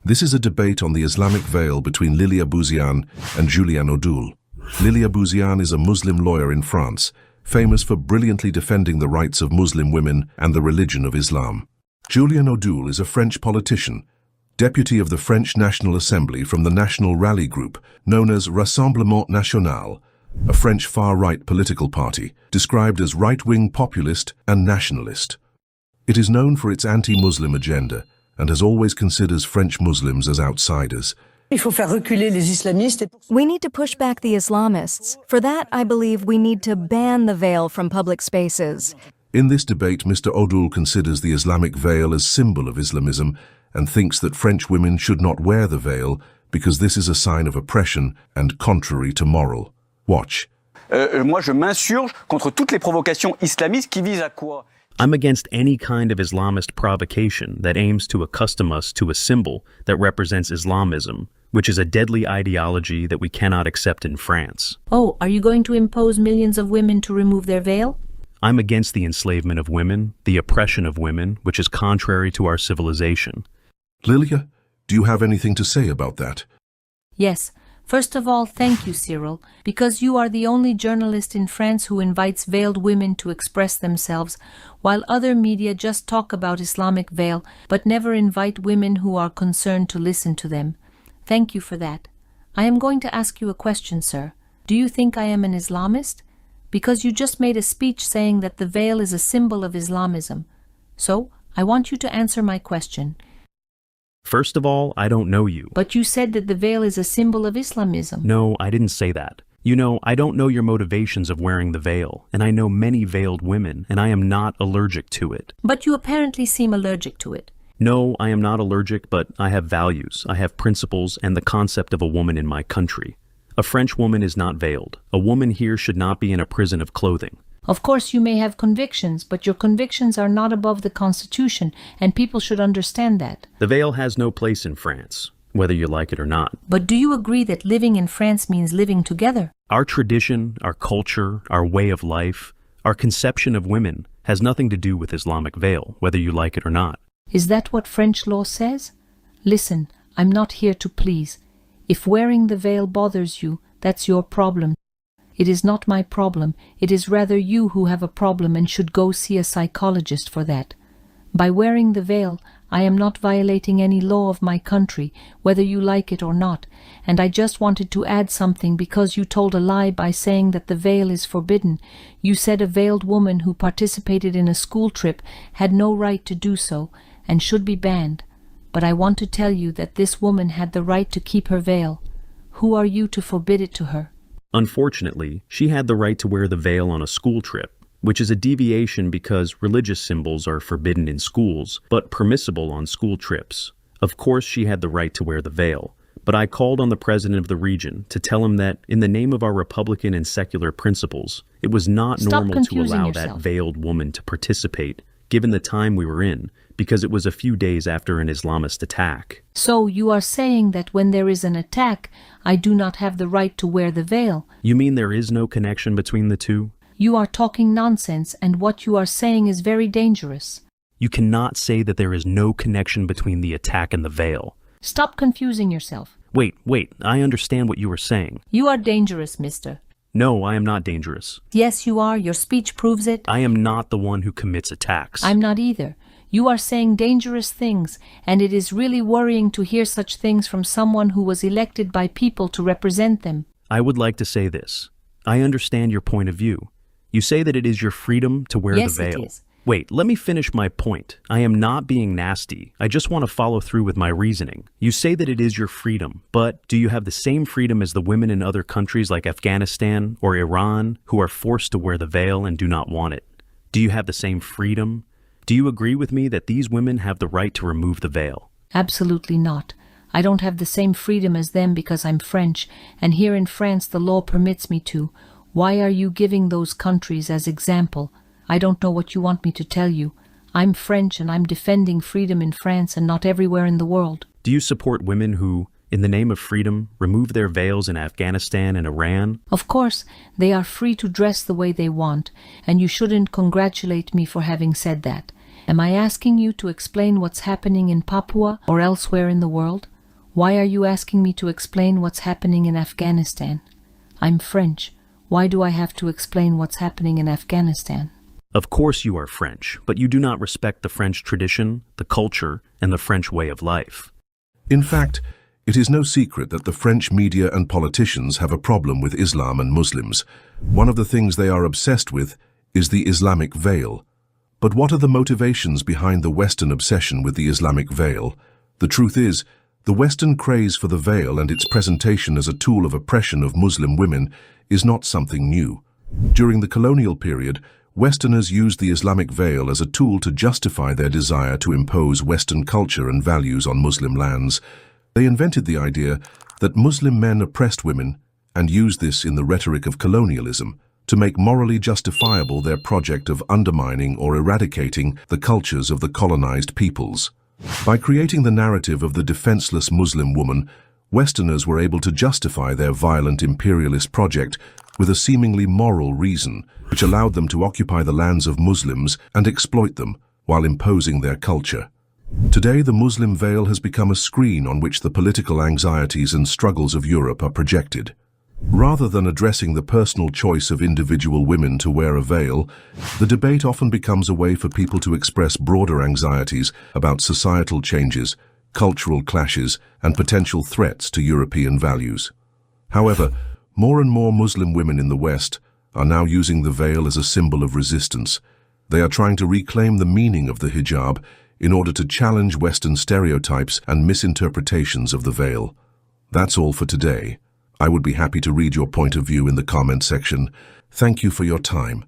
This is a debate on the Islamic veil between Lilia Bouziane and Julien Odul. Lilia Bouziane is a Muslim lawyer in France, famous for brilliantly defending the rights of Muslim women and the religion of Islam. Julien Odul is a French politician, deputy of the French National Assembly from the National Rally Group, known as Rassemblement National, a French far-right political party, described as right-wing populist and nationalist. It is known for its anti-Muslim agenda and has always considers French Muslims as outsiders. We need to push back the Islamists. For that, I believe we need to ban the veil from public spaces. In this debate, Mr. Odul considers the Islamic veil as symbol of Islamism and thinks that French women should not wear the veil because this is a sign of oppression and contrary to moral. Watch. Moi, je m'insurge contre toutes les provocations islamistes qui visent à quoi? I'm against any kind of Islamist provocation that aims to accustom us to a symbol that represents Islamism, which is a deadly ideology that we cannot accept in France. Oh, are you going to impose millions of women to remove their veil? I'm against the enslavement of women, the oppression of women, which is contrary to our civilization. Lilia, do you have anything to say about that? Yes. First of all, thank you, Cyril, because you are the only journalist in France who invites veiled women to express themselves, while other media just talk about Islamic veil, but never invite women who are concerned to listen to them. Thank you for that. I am going to ask you a question, sir. Do you think I am an Islamist? Because you just made a speech saying that the veil is a symbol of Islamism. So, I want you to answer my question. First of all, I don't know you. But you said that the veil is a symbol of Islamism. No, I didn't say that. You know, I don't know your motivations of wearing the veil, and I know many veiled women, and I am not allergic to it. But you apparently seem allergic to it. No, I am not allergic, but I have values, I have principles, and the concept of a woman in my country. A French woman is not veiled. A woman here should not be in a prison of clothing. Of course, you may have convictions, but your convictions are not above the Constitution, and people should understand that. The veil has no place in France, whether you like it or not. But do you agree that living in France means living together? Our tradition, our culture, our way of life, our conception of women has nothing to do with Islamic veil, whether you like it or not. Is that what French law says? Listen, I'm not here to please. If wearing the veil bothers you, that's your problem. It is not my problem. It is rather you who have a problem and should go see a psychologist for that. By wearing the veil, I am not violating any law of my country, whether you like it or not, and I just wanted to add something because you told a lie by saying that the veil is forbidden. You said a veiled woman who participated in a school trip had no right to do so and should be banned. But I want to tell you that this woman had the right to keep her veil. Who are you to forbid it to her? Unfortunately, she had the right to wear the veil on a school trip, which is a deviation because religious symbols are forbidden in schools, but permissible on school trips. Of course, she had the right to wear the veil, but I called on the president of the region to tell him that, in the name of our Republican and secular principles, it was not normal to allow that veiled woman to participate, given the time we were in, because it was a few days after an Islamist attack. So you are saying that when there is an attack, I do not have the right to wear the veil? You mean there is no connection between the two? You are talking nonsense, and what you are saying is very dangerous. You cannot say that there is no connection between the attack and the veil. Stop confusing yourself. Wait, I understand what you were saying. You are dangerous, mister. No, I am not dangerous. Yes, you are. Your speech proves it. I am not the one who commits attacks. I'm not either. You are saying dangerous things, and it is really worrying to hear such things from someone who was elected by people to represent them. I would like to say this. I understand your point of view. You say that it is your freedom to wear the veil. Yes, it is. Wait, let me finish my point. I am not being nasty. I just want to follow through with my reasoning. You say that it is your freedom, but do you have the same freedom as the women in other countries like Afghanistan or Iran who are forced to wear the veil and do not want it? Do you have the same freedom? Do you agree with me that these women have the right to remove the veil? Absolutely not. I don't have the same freedom as them because I'm French, and here in France the law permits me to. Why are you giving those countries as example? I don't know what you want me to tell you. I'm French and I'm defending freedom in France and not everywhere in the world. Do you support women who, in the name of freedom, remove their veils in Afghanistan and Iran? Of course, they are free to dress the way they want, and you shouldn't congratulate me for having said that. Am I asking you to explain what's happening in Papua or elsewhere in the world? Why are you asking me to explain what's happening in Afghanistan? I'm French. Why do I have to explain what's happening in Afghanistan? Of course you are French, but you do not respect the French tradition, the culture, and the French way of life. In fact, it is no secret that the French media and politicians have a problem with Islam and Muslims. One of the things they are obsessed with is the Islamic veil. But what are the motivations behind the Western obsession with the Islamic veil? The truth is, the Western craze for the veil and its presentation as a tool of oppression of Muslim women is not something new. During the colonial period, Westerners used the Islamic veil as a tool to justify their desire to impose Western culture and values on Muslim lands. They invented the idea that Muslim men oppressed women and used this in the rhetoric of colonialism to make morally justifiable their project of undermining or eradicating the cultures of the colonized peoples. By creating the narrative of the defenseless Muslim woman, Westerners were able to justify their violent imperialist project with a seemingly moral reason, which allowed them to occupy the lands of Muslims and exploit them while imposing their culture. Today, the Muslim veil has become a screen on which the political anxieties and struggles of Europe are projected. Rather than addressing the personal choice of individual women to wear a veil, the debate often becomes a way for people to express broader anxieties about societal changes, cultural clashes, and potential threats to European values. However, more and more Muslim women in the West are now using the veil as a symbol of resistance. They are trying to reclaim the meaning of the hijab in order to challenge Western stereotypes and misinterpretations of the veil. That's all for today. I would be happy to read your point of view in the comment section. Thank you for your time.